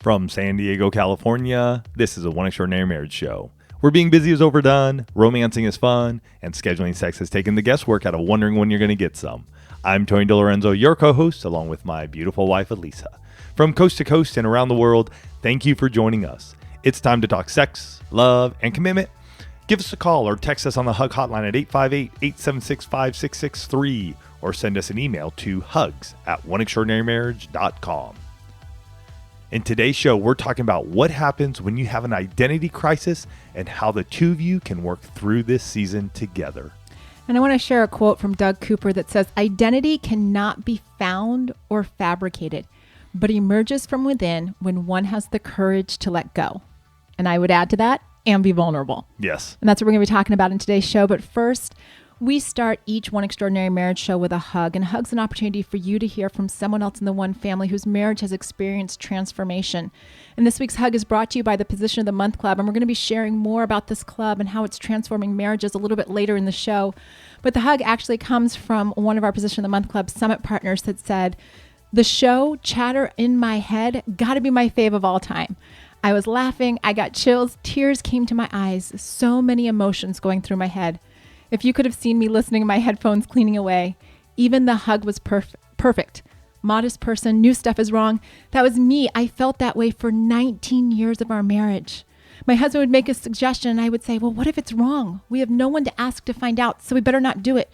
From San Diego, California, this is a One Extraordinary Marriage show. Where being busy is overdone, romancing is fun, and scheduling sex has taken the guesswork out of wondering when you're going to get some. I'm Tony DeLorenzo, your co-host, along with my beautiful wife, Elisa. From coast to coast and around the world, thank you for joining us. It's time to talk sex, love, and commitment. Give us a call or text us on the Hug hotline at 858-876-5663 or send us an email to hugs@oneextraordinarymarriage.com. In today's show, we're talking about what happens when you have an identity crisis and how the two of you can work through this season together. And I want to share a quote from Doug Cooper that says, "Identity cannot be found or fabricated, but emerges from within when one has the courage to let go." And I would add to that, and be vulnerable. Yes. And that's what we're going to be talking about in today's show. But first, we start each One Extraordinary Marriage show with a hug. And hug's an opportunity for you to hear from someone else in the one family whose marriage has experienced transformation. And this week's hug is brought to you by the Position of the Month Club. And we're going to be sharing more about this club and how it's transforming marriages a little bit later in the show. But the hug actually comes from one of our Position of the Month Club Summit partners that said, "The show Chatter in My Head got to be my fave of all time. I was laughing, I got chills, tears came to my eyes, so many emotions going through my head. If you could have seen me listening to my headphones cleaning away, even the hug was perfect. Modest person, knew stuff is wrong. That was me. I felt that way for 19 years of our marriage. My husband would make a suggestion and I would say, well, what if it's wrong? We have no one to ask to find out, so we better not do it."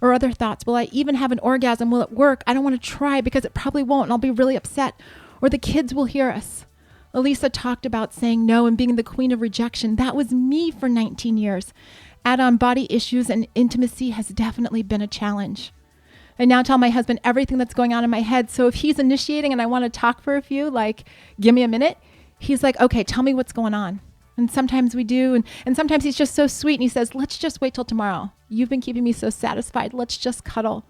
Or other thoughts, will I even have an orgasm? Will it work? I don't want to try because it probably won't and I'll be really upset. Or the kids will hear us. Elisa talked about saying no and being the queen of rejection. That was me for 19 years. Add-on body issues and intimacy has definitely been a challenge. I now tell my husband everything that's going on in my head. So if he's initiating and I want to talk for a few, like, give me a minute, he's like, okay, tell me what's going on. And sometimes we do. And sometimes he's just so sweet and he says, let's just wait till tomorrow. You've been keeping me so satisfied. Let's just cuddle.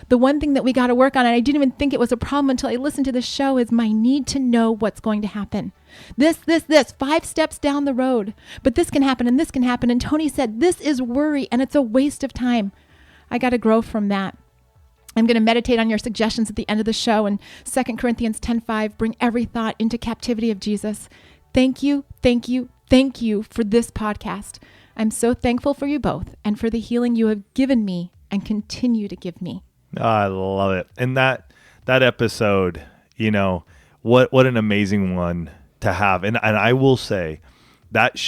The one thing that we got to work on, and I didn't even think it was a problem until I listened to this show, is my need to know what's going to happen. This, 5 steps down the road. But this can happen and this can happen. And Tony said, this is worry and it's a waste of time. I got to grow from that. I'm going to meditate on your suggestions at the end of the show. And 2 Corinthians 10:5, bring every thought into captivity of Jesus. Thank you, thank you, thank you for this podcast. I'm so thankful for you both and for the healing you have given me and continue to give me. I love it. And that episode, you know, what an amazing one to have. And I will say that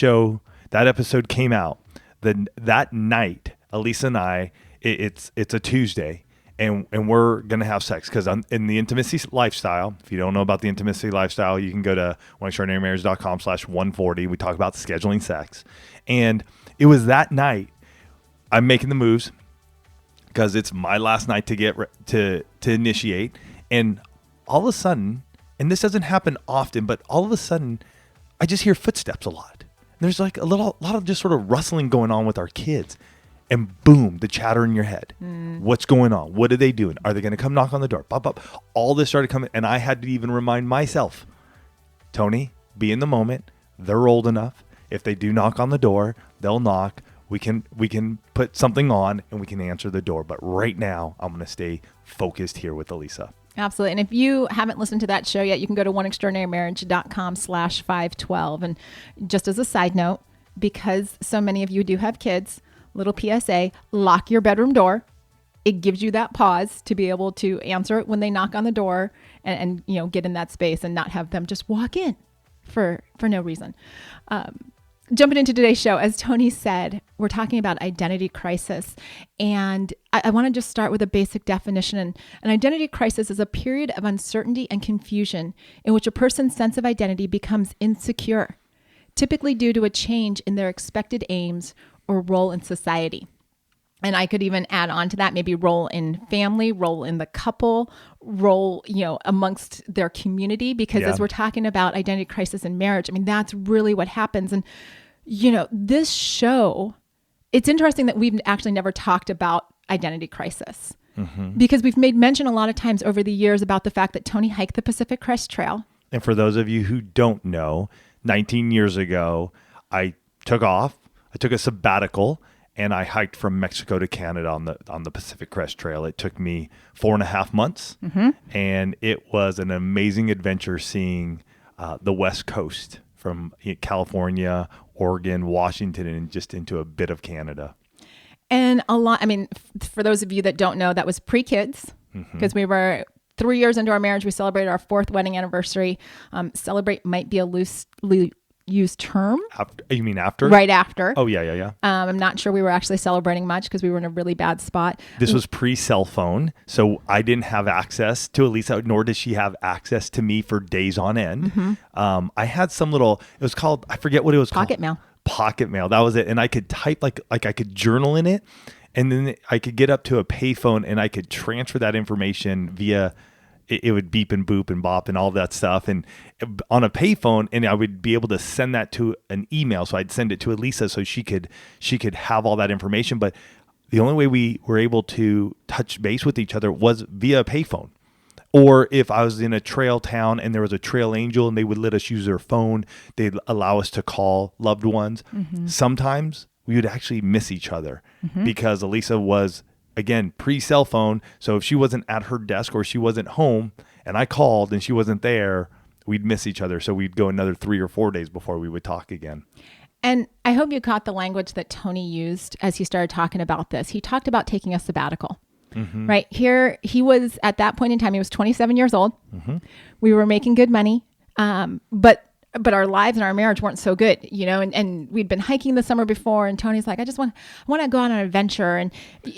episode came out that night. Elisa and I, it's a Tuesday and we're going to have sex because in the intimacy lifestyle, if you don't know about the intimacy lifestyle, you can go to oneextraordinarymarriage.com/140. We talk about scheduling sex. And it was that night I'm making the moves, because it's my last night to get to initiate, and all of a sudden, and this doesn't happen often, but all of a sudden, I just hear footsteps a lot. There's like a lot of just sort of rustling going on with our kids, and boom, the chatter in your head. What's going on? What are they doing? Are they going to come knock on the door? Bop, bop. All this started coming, and I had to even remind myself, Tony, be in the moment. They're old enough. If they do knock on the door, they'll knock. We can put something on and we can answer the door. But right now, I'm going to stay focused here with Elisa. Absolutely. And if you haven't listened to that show yet, you can go to oneextraordinarymarriage.com/512. And just as a side note, because so many of you do have kids, little PSA, lock your bedroom door. It gives you that pause to be able to answer it when they knock on the door and you know, get in that space and not have them just walk in for no reason. Jumping into today's show, as Tony said, we're talking about identity crisis. And I want to just start with a basic definition. An identity crisis is a period of uncertainty and confusion in which a person's sense of identity becomes insecure, typically due to a change in their expected aims or role in society. And I could even add on to that, maybe role in family, role in the couple, role, you know, amongst their community, because as we're talking about identity crisis in marriage, I mean, that's really what happens. And, you know, this show, it's interesting that we've actually never talked about identity crisis because we've made mention a lot of times over the years about the fact that Tony hiked the Pacific Crest Trail. And for those of you who don't know, 19 years ago, I took a sabbatical, and I hiked from Mexico to Canada on the Pacific Crest Trail. It took me 4.5 months, and it was an amazing adventure seeing the West Coast from California, Oregon, Washington, and just into a bit of Canada. And a lot, I mean, for those of you that don't know, that was pre-kids, because we were 3 years into our marriage. We celebrated our 4th wedding anniversary. Celebrate might be a loosely used term. You mean after? Right after. Oh, yeah. I'm not sure we were actually celebrating much because we were in a really bad spot. This was pre-cell phone, so I didn't have access to Elisa, nor did she have access to me for days on end. I had some little, it was called, I forget what it was called. Pocket mail. That was it. And I could type like I could journal in it, and then I could get up to a payphone and I could transfer that information via, it would beep and boop and bop and all that stuff, and on a payphone, and I would be able to send that to an email. So I'd send it to Elisa so she could have all that information. But the only way we were able to touch base with each other was via a payphone. Or if I was in a trail town and there was a trail angel and they would let us use their phone, they'd allow us to call loved ones. Sometimes we would actually miss each other because Elisa was, again, pre-cell phone. So if she wasn't at her desk or she wasn't home and I called and she wasn't there, we'd miss each other. So we'd go another 3 or 4 days before we would talk again. And I hope you caught the language that Tony used as he started talking about this. He talked about taking a sabbatical. Right here, he was at that point in time, he was 27 years old. We were making good money, but our lives and our marriage weren't so good, and we'd been hiking the summer before, and Tony's like, I want to go on an adventure. And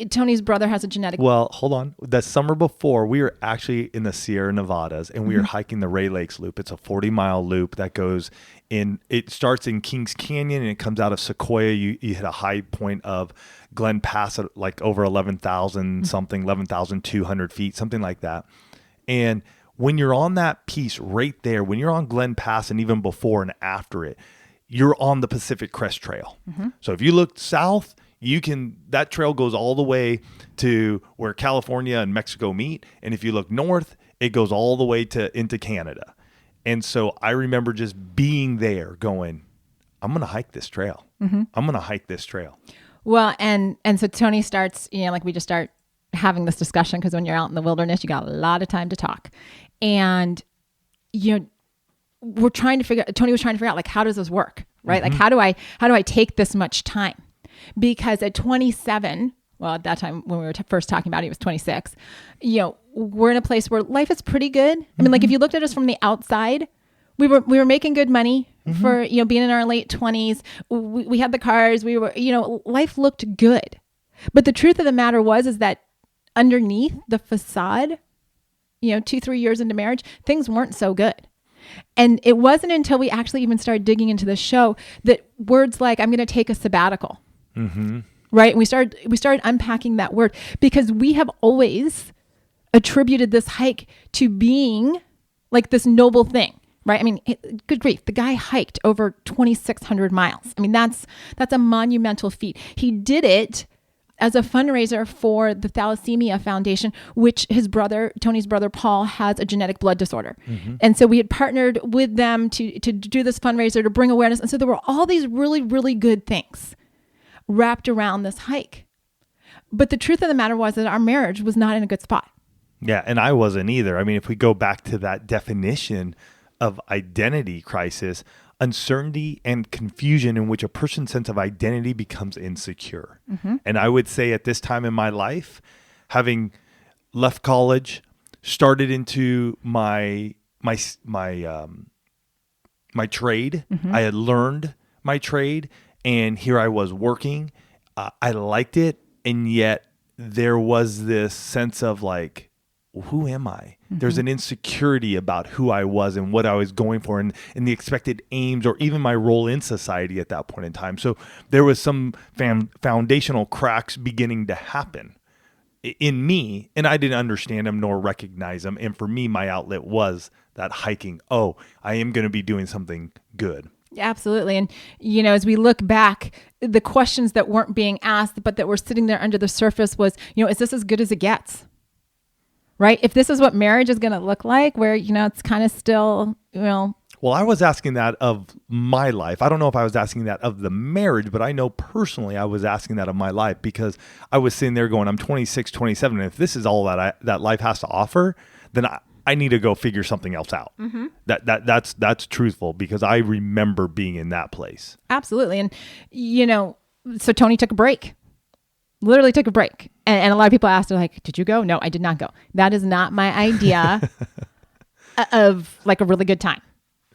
Tony's brother has a genetic. Well, hold on. The summer before, we were actually in the Sierra Nevadas, and we were hiking the Ray Lakes Loop. It's a 40-mile loop that goes in. It starts in Kings Canyon and it comes out of Sequoia. You hit a high point of Glen Pass at like over 11,000 something, 11,200 feet, something like that. And when you're on that piece right there, when you're on Glen Pass and even before and after it, you're on the Pacific Crest Trail. So if you look south, that trail goes all the way to where California and Mexico meet. And if you look north, it goes all the way into Canada. And so I remember just being there going, I'm going to hike this trail. I'm going to hike this trail. Well, and so Tony starts, we just start having this discussion because when you're out in the wilderness, you got a lot of time to talk. And, Tony was trying to figure out, like, how does this work? Right? Like, how do I take this much time? Because at 27, well, at that time when we were first talking about it, he was 26, we're in a place where life is pretty good. I mean, like, if you looked at us from the outside, we were making good money for, being in our late 20s. We had the cars, we were, life looked good. But the truth of the matter is that underneath the facade, 2-3 years into marriage, things weren't so good. And it wasn't until we actually even started digging into the show that words like, I'm going to take a sabbatical. Right. And we started unpacking that word because we have always attributed this hike to being like this noble thing. Right. I mean, good grief. The guy hiked over 2,600 miles. I mean, that's a monumental feat. He did it as a fundraiser for the Thalassemia Foundation, which Tony's brother, Paul, has a genetic blood disorder. And so we had partnered with them to do this fundraiser to bring awareness. And so there were all these really, really good things wrapped around this hike. But the truth of the matter was that our marriage was not in a good spot. Yeah. And I wasn't either. I mean, if we go back to that definition of identity crisis, uncertainty and confusion in which a person's sense of identity becomes insecure. And I would say at this time in my life, having left college, started into my trade, I had learned my trade, and here I was working. I liked it, and yet there was this sense of like, who am I? There's an insecurity about who I was and what I was going for and the expected aims or even my role in society at that point in time. So there was some foundational cracks beginning to happen in me, and I didn't understand them nor recognize them. And for me, my outlet was that hiking. Oh, I am going to be doing something good. Absolutely. And, as we look back, the questions that weren't being asked, but that were sitting there under the surface was, is this as good as it gets? Right? If this is what marriage is going to look like, where, it's kind of still, Well, I was asking that of my life. I don't know if I was asking that of the marriage, but I know personally I was asking that of my life because I was sitting there going, I'm 26, 27. And if this is all that life has to offer, then I need to go figure something else out. That's truthful, because I remember being in that place. Absolutely. And, so Tony took a break, literally took a break. And a lot of people asked her, like, did you go? No, I did not go. That is not my idea of like a really good time,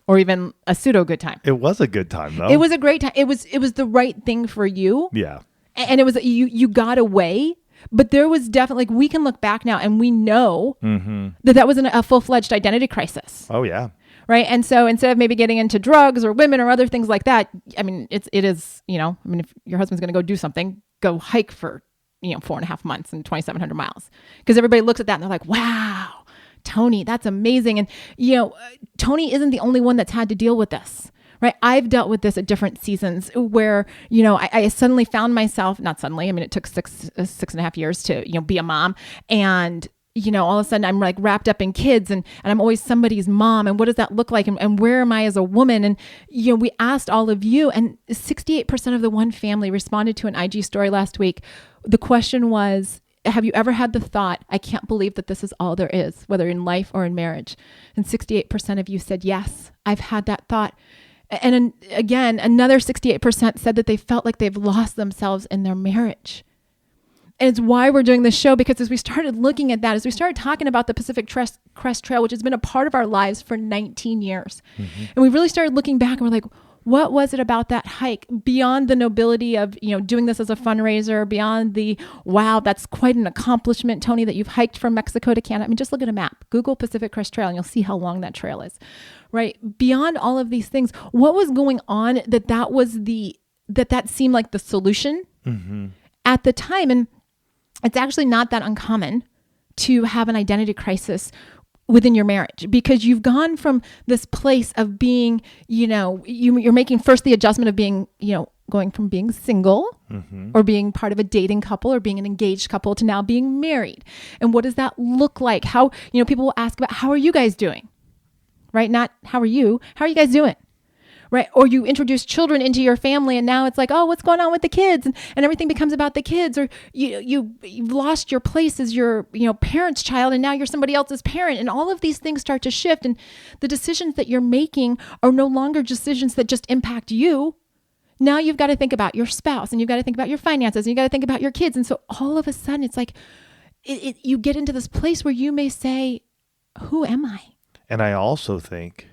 or even a pseudo good time. It was a good time, though. It was a great time. It was the right thing for you. Yeah. And it was, you got away, but there was definitely, like, we can look back now and we know that wasn't a full-fledged identity crisis. Oh, yeah. Right. And so instead of maybe getting into drugs or women or other things like that, I mean, it is, if your husband's going to go do something, go hike for, 4.5 months and 2,700 miles. Because everybody looks at that and they're like, wow, Tony, that's amazing. And, Tony isn't the only one that's had to deal with this. Right. I've dealt with this at different seasons where, I suddenly found myself, not suddenly, I mean, it took 6.5 years to, be a mom. And, all of a sudden I'm like wrapped up in kids and I'm always somebody's mom. And what does that look like? And where am I as a woman? And, we asked all of you, and 68% of the one family responded to an IG story last week. The question was, have you ever had the thought, I can't believe that this is all there is, whether in life or in marriage? And 68% of you said, yes, I've had that thought. And again, another 68% said that they felt like they've lost themselves in their marriage. And it's why we're doing this show, because as we started looking at that, as we started talking about the Pacific Crest Trail, which has been a part of our lives for 19 years, and we really started looking back and we're like, what was it about that hike beyond the nobility of, doing this as a fundraiser, beyond the, wow, that's quite an accomplishment, Tony, that you've hiked from Mexico to Canada. I mean, just look at a map, Google Pacific Crest Trail, and you'll see how long that trail is, right? Beyond all of these things, what was going on that seemed like the solution at the time? And it's actually not that uncommon to have an identity crisis within your marriage, because you've gone from this place of being, you're making first the adjustment of being, going from being single or being part of a dating couple or being an engaged couple to now being married. And what does that look like? How, people will ask about, how are you guys doing? Right? Not how are you guys doing? Right? Or you introduce children into your family and now it's like, oh, what's going on with the kids? And everything becomes about the kids. Or you've lost your place as your, parent's child and now you're somebody else's parent. And all of these things start to shift. And the decisions that you're making are no longer decisions that just impact you. Now you've got to think about your spouse, and you've got to think about your finances, and you've got to think about your kids. And so all of a sudden it's like, you get into this place where you may say, who am I? And I also think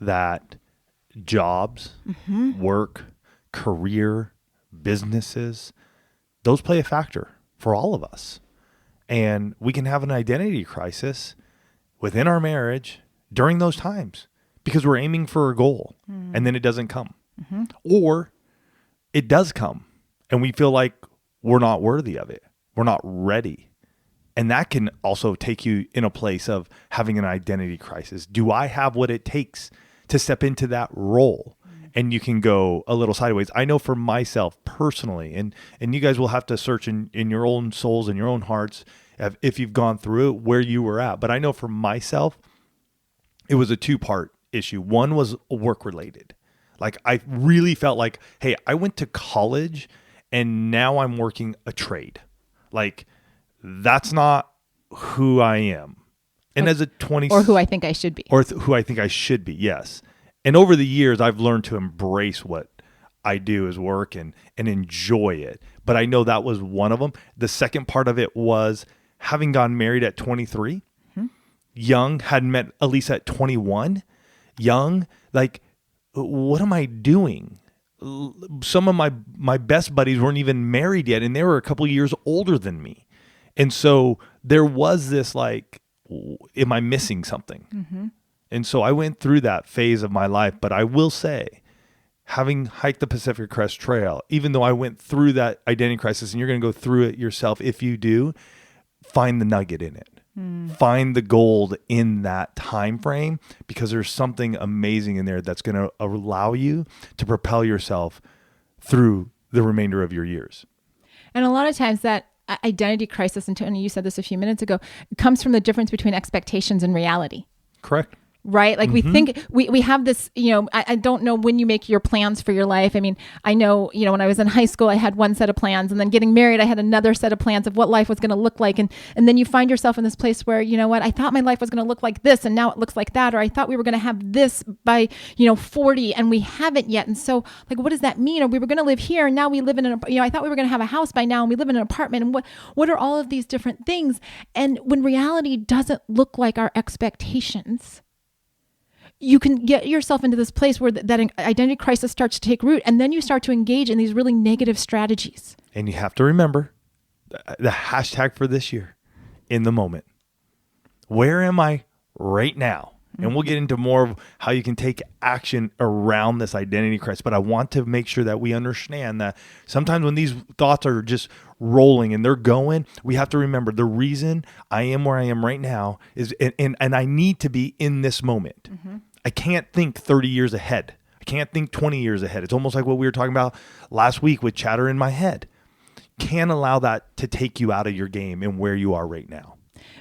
that jobs, work, career, businesses, those play a factor for all of us. And we can have an identity crisis within our marriage during those times because we're aiming for a goal and then it doesn't come. Or it does come and we feel like we're not worthy of it. We're not ready. And that can also take you in a place of having an identity crisis. Do I have what it takes to step into that role? And you can go a little sideways. I know for myself personally, and you guys will have to search in your own souls and your own hearts if you've gone through it, where you were at. But I know for myself, it was a two-part issue. One was work related. Like I really felt like, hey, I went to college and now I'm working a trade. Like that's not who I am. And as a 20 or who I think I should be. Or who I think I should be, yes. And over the years, I've learned to embrace what I do as work and enjoy it. But I know that was one of them. The second part of it was having gotten married at 23, young, hadn't met Elise at 21, young, like, what am I doing? Some of my best buddies weren't even married yet, and they were a couple years older than me. And so there was this like, am I missing something? And so I went through that phase of my life. But I will say, having hiked the Pacific Crest Trail, even though I went through that identity crisis, and you're going to go through it yourself, if you do, find the nugget in it. Find the gold in that time frame, because there's something amazing in there that's going to allow you to propel yourself through the remainder of your years. And a lot of times that identity crisis, and Tony, you said this a few minutes ago, comes from the difference between expectations and reality. Correct. right? Like we think we have this, I don't know when you make your plans for your life. I mean, I know, when I was in high school, I had one set of plans, and then getting married, I had another set of plans of what life was going to look like. And then you find yourself in this place where, I thought my life was going to look like this, and now it looks like that, or I thought we were going to have this by, 40, and we haven't yet. And so like, what does that mean? Or we were going to live here, and now we live in I thought we were going to have a house by now, and we live in an apartment. And what are all of these different things? And when reality doesn't look like our expectations, you can get yourself into this place where that identity crisis starts to take root, and then you start to engage in these really negative strategies. And you have to remember the hashtag for this year, in the moment. Where am I right now? And we'll get into more of how you can take action around this identity crisis. But I want to make sure that we understand that sometimes when these thoughts are just rolling and they're going, we have to remember the reason I am where I am right now is, and I need to be in this moment. I can't think 30 years ahead. I can't think 20 years ahead. It's almost like what we were talking about last week with chatter in my head. Can't allow that to take you out of your game and where you are right now.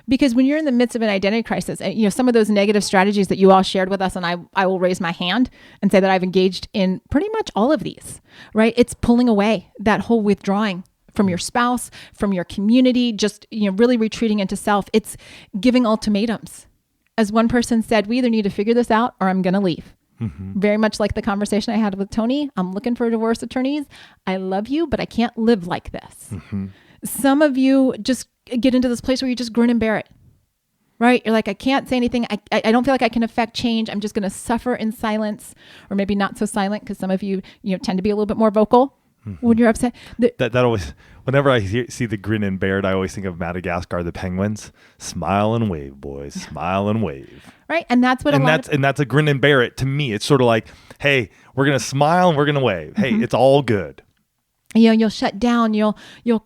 Because when you're in the midst of an identity crisis, some of those negative strategies that you all shared with us, and I will raise my hand and say that I've engaged in pretty much all of these, right? It's pulling away, that whole withdrawing from your spouse, from your community, just, really retreating into self. It's giving ultimatums. As one person said, we either need to figure this out or I'm going to leave. Very much like the conversation I had with Tony. I'm looking for divorce attorneys. I love you, but I can't live like this. Some of you just get into this place where you just grin and bear it, right? You're like, I can't say anything. I don't feel like I can affect change. I'm just going to suffer in silence, or maybe not so silent, because some of you, tend to be a little bit more vocal when you're upset. That always, whenever I see the grin and bear it, I always think of Madagascar, the penguins. Smile and wave, boys. Smile and wave. Right. And that's what that's a grin and bear it to me. It's sort of like, hey, we're going to smile and we're going to wave. Hey, it's all good. You'll shut down, you'll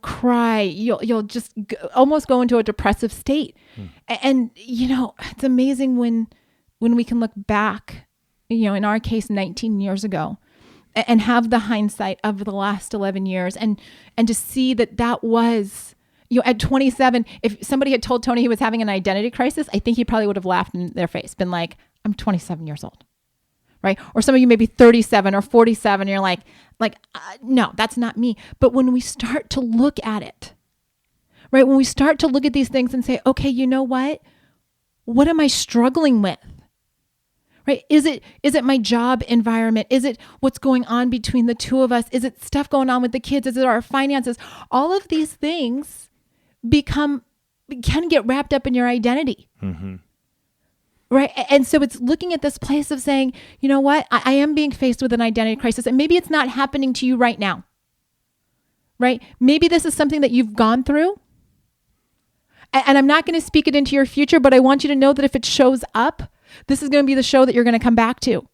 cry, you'll just almost go into a depressive state. And, it's amazing when we can look back, in our case, 19 years ago, and have the hindsight of the last 11 years and to see that was, at 27, if somebody had told Tony he was having an identity crisis, I think he probably would have laughed in their face, been like, I'm 27 years old. Right? Or some of you may be 37 or 47. And you're like, no, that's not me. But when we start to look at it, right? When we start to look at these things and say, okay, you know what? What am I struggling with? Right? Is it my job environment? Is it what's going on between the two of us? Is it stuff going on with the kids? Is it our finances? All of these things can get wrapped up in your identity. Right. And so it's looking at this place of saying, you know what, I am being faced with an identity crisis, and maybe it's not happening to you right now. Right. Maybe this is something that you've gone through. And I'm not going to speak it into your future, but I want you to know that if it shows up, this is going to be the show that you're going to come back to.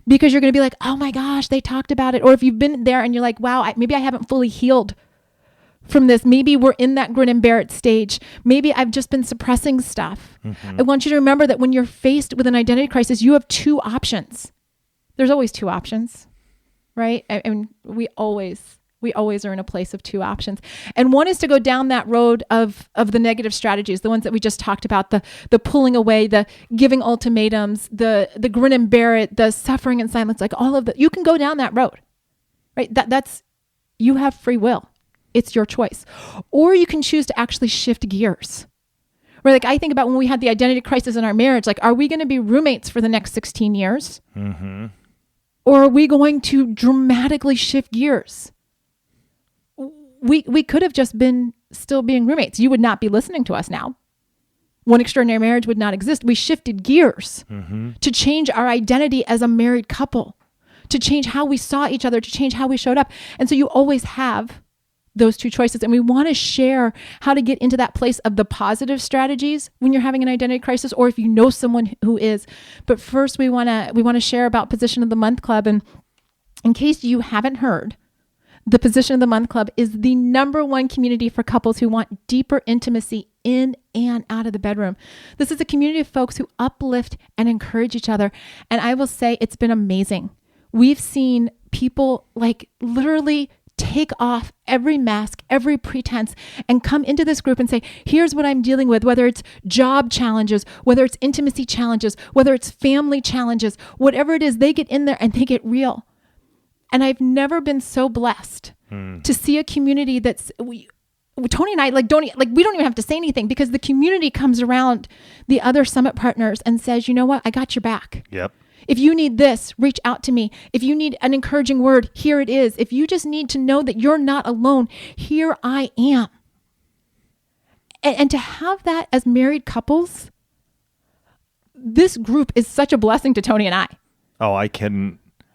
Because you're going to be like, oh my gosh, they talked about it. Or if you've been there and you're like, wow, maybe I haven't fully healed from this. Maybe we're in that grin and bear it stage. Maybe I've just been suppressing stuff. I want you to remember that when you're faced with an identity crisis, you have two options. There's always two options, right? I mean, we always are in a place of two options. And one is to go down that road of the negative strategies, the ones that we just talked about, the pulling away, the giving ultimatums, the grin and bear it, the suffering in silence, like all of that. You can go down that road, right? That's, you have free will. It's your choice. Or you can choose to actually shift gears. Right? Like I think about when we had the identity crisis in our marriage, like, are we going to be roommates for the next 16 years? Or are we going to dramatically shift gears? We could have just been still being roommates. You would not be listening to us now. One Extraordinary Marriage would not exist. We shifted gears to change our identity as a married couple, to change how we saw each other, to change how we showed up. And so you always have those two choices. And we want to share how to get into that place of the positive strategies when you're having an identity crisis, or if you know someone who is. But first we want to share about Position of the Month Club. And in case you haven't heard, the Position of the Month Club is the #1 community for couples who want deeper intimacy in and out of the bedroom. This is a community of folks who uplift and encourage each other. And I will say it's been amazing. We've seen people like literally take off every mask, every pretense, and come into this group and say, here's what I'm dealing with, whether it's job challenges, whether it's intimacy challenges, whether it's family challenges, whatever it is, they get in there and they get real. And I've never been so blessed to see a community that's Tony and I we don't even have to say anything, because the community comes around the other summit partners and says, you know what, I got your back. Yep. If you need this, reach out to me. If you need an encouraging word, here it is. If you just need to know that you're not alone, here I am. And to have that as married couples, this group is such a blessing to Tony and I. Oh,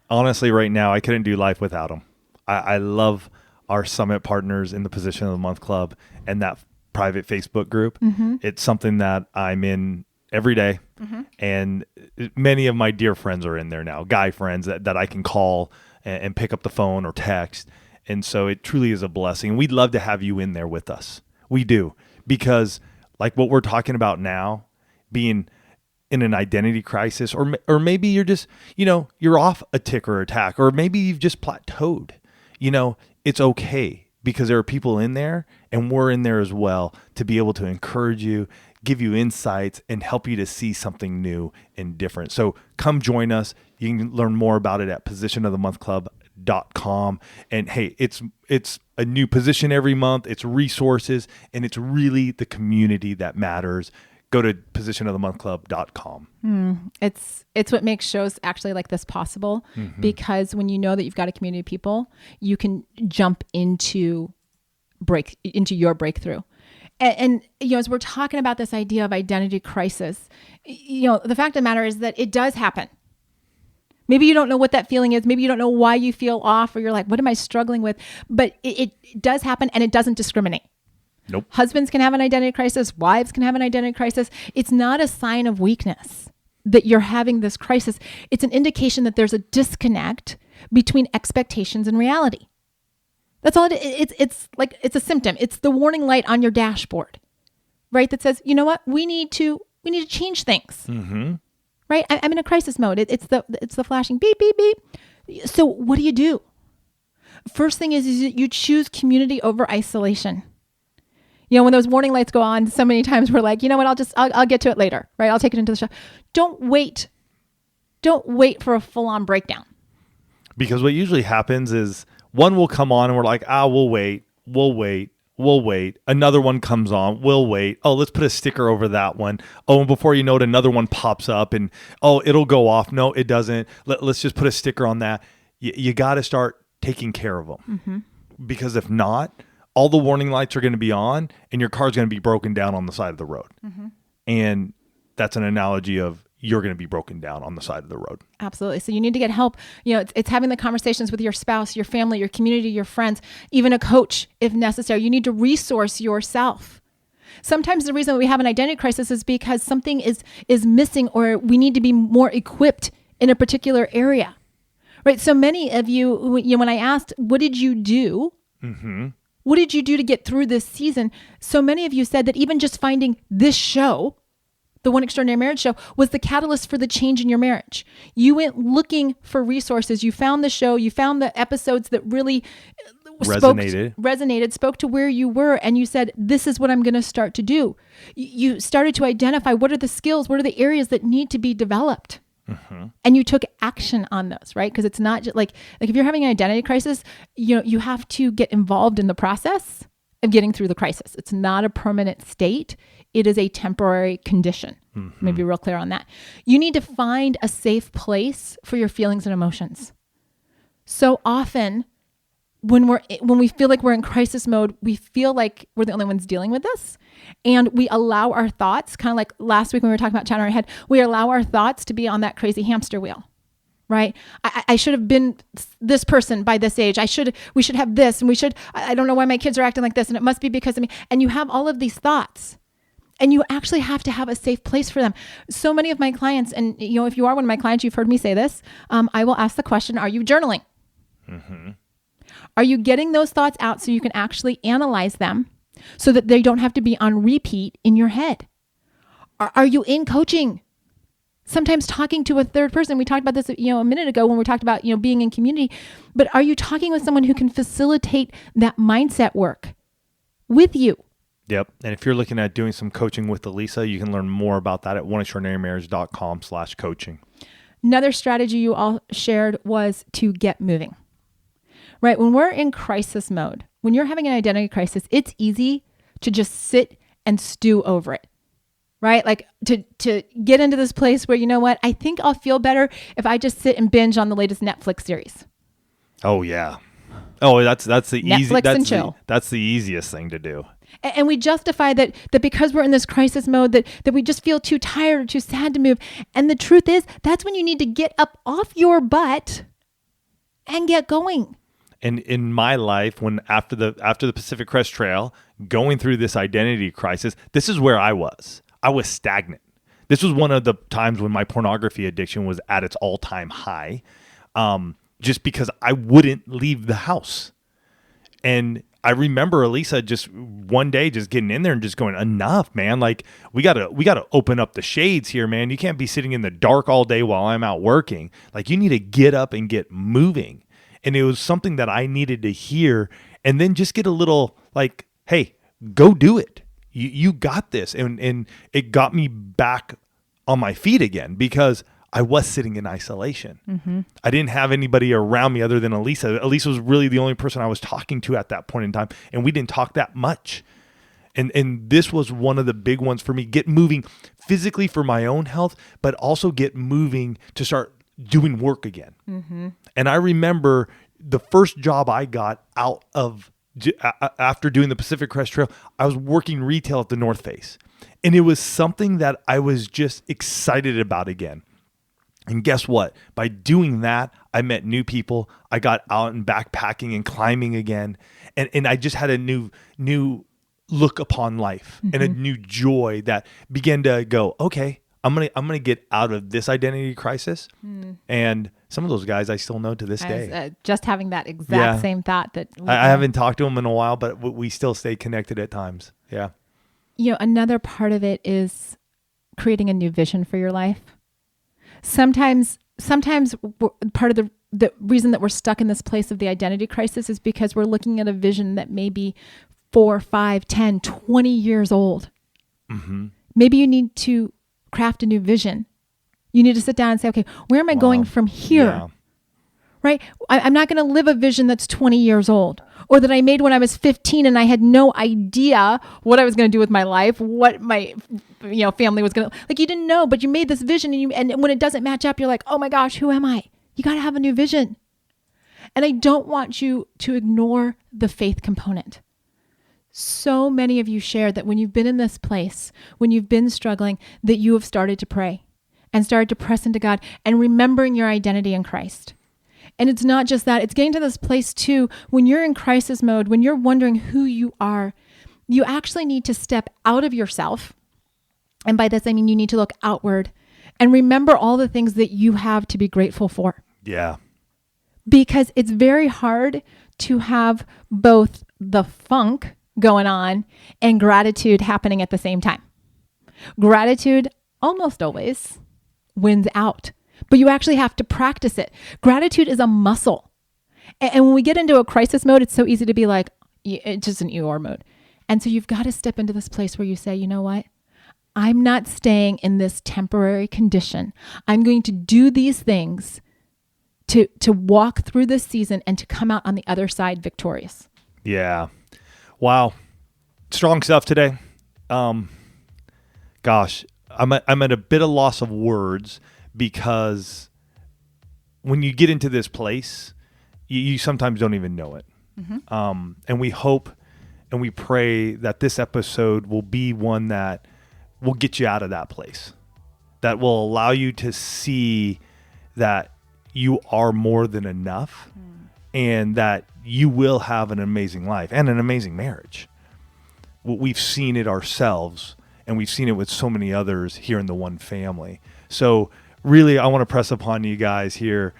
honestly, right now, I couldn't do life without them. I love our summit partners in the Position of the Month Club and that private Facebook group. It's something that I'm in every day. And many of my dear friends are in there now, guy friends that I can call and pick up the phone or text. And so it truly is a blessing. We'd love to have you in there with us. We do. Because like what we're talking about now, being in an identity crisis, or maybe you're just, you're off a tick or a tack, or maybe you've just plateaued, it's okay, because there are people in there and we're in there as well to be able to encourage you, give you insights, and help you to see something new and different. So come join us. You can learn more about it at positionofthemonthclub.com. And hey, it's a new position every month. It's resources, and it's really the community that matters. Go to positionofthemonthclub.com. It's what makes shows actually like this possible, because when you know that you've got a community of people, you can jump into your breakthrough. And as we're talking about this idea of identity crisis, the fact of the matter is that it does happen. Maybe you don't know what that feeling is. Maybe you don't know why you feel off, or you're like, what am I struggling with? But it does happen, and it doesn't discriminate. Nope. Husbands can have an identity crisis. Wives can have an identity crisis. It's not a sign of weakness that you're having this crisis. It's an indication that there's a disconnect between expectations and reality. That's all it is. It's a symptom. It's the warning light on your dashboard, right? That says, you know what? We need to change things, right? I'm in a crisis mode. It's the flashing beep, beep, beep. So what do? First thing is you choose community over isolation. When those warning lights go on, so many times we're like, you know what, I'll get to it later, right? I'll take it into the show. Don't wait for a full-on breakdown. Because what usually happens is one will come on and we're like, we'll wait. Another one comes on, we'll wait. Oh, let's put a sticker over that one. Oh, and before you know it, another one pops up and, it'll go off. No, it doesn't. Let's just put a sticker on that. You got to start taking care of them. Because if not, all the warning lights are going to be on and your car's going to be broken down on the side of the road. And that's an analogy of you're going to be broken down on the side of the road. Absolutely. So you need to get help. It's having the conversations with your spouse, your family, your community, your friends, even a coach if necessary. You need to resource yourself. Sometimes the reason we have an identity crisis is because something is missing, or we need to be more equipped in a particular area, right? So many of you, when I asked, what did you do? What did you do to get through this season? So many of you said that even just finding this show, the One Extraordinary Marriage Show, was the catalyst for the change in your marriage. You went looking for resources. You found the show. You found the episodes that really spoke to where you were. And you said, this is what I'm going to start to do. You started to identify what are the skills, what are the areas that need to be developed. And you took action on those, right? Because it's not just like if you're having an identity crisis, you have to get involved in the process of getting through the crisis. It's not a permanent state. It is a temporary condition. Maybe real clear on that. You need to find a safe place for your feelings and emotions. So often when we feel like we're in crisis mode, we feel like we're the only ones dealing with this. And we allow our thoughts, kind of like last week when we were talking about chatting our head, we allow our thoughts to be on that crazy hamster wheel, right? I should have been this person by this age. We should have this, and I don't know why my kids are acting like this, and it must be because of me. And you have all of these thoughts, and you actually have to have a safe place for them. So many of my clients, and if you are one of my clients, you've heard me say this, I will ask the question, are you journaling? Are you getting those thoughts out so you can actually analyze them so that they don't have to be on repeat in your head? Are you in coaching Sometimes talking to a third person. We talked about this, a minute ago when we talked about, being in community. But are you talking with someone who can facilitate that mindset work with you? Yep. And if you're looking at doing some coaching with Elisa, you can learn more about that at oneextraordinarymarriage.com/coaching. Another strategy you all shared was to get moving, right? When we're in crisis mode, when you're having an identity crisis, it's easy to just sit and stew over it, right? Like to get into this place where, you know what, I think I'll feel better if I just sit and binge on the latest Netflix series. Oh yeah. Oh, that's the easy. Netflix and chill. That's the easiest thing to do. And we justify that because we're in this crisis mode, that we just feel too tired or too sad to move. And the truth is, that's when you need to get up off your butt and get going. And in my life, when after the Pacific Crest Trail, going through this identity crisis, this is where I was. I was stagnant. This was one of the times when my pornography addiction was at its all-time high, just because I wouldn't leave the house. And I remember Elisa just one day just getting in there and just going, enough, man. Like we gotta open up the shades here, man. You can't be sitting in the dark all day while I'm out working. Like you need to get up and get moving. And it was something that I needed to hear, and then just get a little like, hey, go do it. You got this. And it got me back on my feet again because I was sitting in isolation. Mm-hmm. I didn't have anybody around me other than Elisa. Elisa was really the only person I was talking to at that point in time, and we didn't talk that much. And this was one of the big ones for me. Get moving physically for my own health, but also get moving to start doing work again. Mm-hmm. And I remember the first job I got out of after doing the Pacific Crest Trail, I was working retail at the North Face. And it was something that I was just excited about again. And guess what? By doing that, I met new people. I got out and backpacking and climbing again. And I just had a new look upon life, mm-hmm. and a new joy that began to go, okay, I'm gonna get out of this identity crisis. And some of those guys I still know to this day. Just having that exact same thought that I haven't talked to them in a while, but we still stay connected at times. Yeah. Another part of it is creating a new vision for your life. Sometimes part of the reason that we're stuck in this place of the identity crisis is because we're looking at a vision that may be 4, 5, 10, 20 years old. Mm-hmm. Maybe you need to craft a new vision. You need to sit down and say, okay, where am I going from here? Yeah. Right? I'm not going to live a vision that's 20 years old, or that I made when I was 15 and I had no idea what I was going to do with my life, what my family was going to, like, you didn't know, but you made this vision, and when it doesn't match up, you're like, oh my gosh, who am I? You got to have a new vision. And I don't want you to ignore the faith component. So many of you shared that when you've been in this place, when you've been struggling, that you have started to pray and started to press into God and remembering your identity in Christ. And it's not just that, it's getting to this place too, when you're in crisis mode, when you're wondering who you are, you actually need to step out of yourself. And by this, I mean, you need to look outward and remember all the things that you have to be grateful for. Yeah. Because it's very hard to have both the funk going on and gratitude happening at the same time. Gratitude almost always wins out, but you actually have to practice it. Gratitude is a muscle. And when we get into a crisis mode, it's so easy to be like, it's just an Eeyore mode. And so you've got to step into this place where you say, you know what? I'm not staying in this temporary condition. I'm going to do these things to walk through this season and to come out on the other side victorious. Yeah. Wow. Strong stuff today. Gosh, I'm at a bit of loss of words, because when you get into this place, you sometimes don't even know it. Mm-hmm. And we hope and we pray that this episode will be one that will get you out of that place, that will allow you to see that you are more than enough, and that you will have an amazing life and an amazing marriage. We've seen it ourselves, and we've seen it with so many others here in the One Family. So really, I want to press upon you guys here.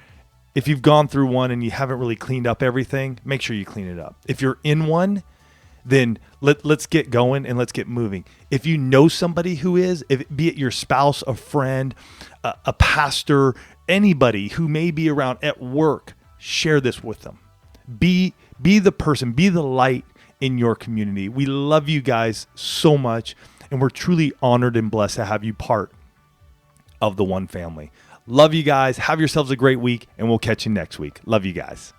If you've gone through one and you haven't really cleaned up everything, make sure you clean it up. If you're in one, then let's get going and let's get moving. If you know somebody who is, be it your spouse, a friend, a pastor, anybody who may be around at work, share this with them. Be the person, be the light in your community. We love you guys so much, and we're truly honored and blessed to have you part of the One family. Love you guys. Have yourselves a great week, and we'll catch you next week. Love you guys.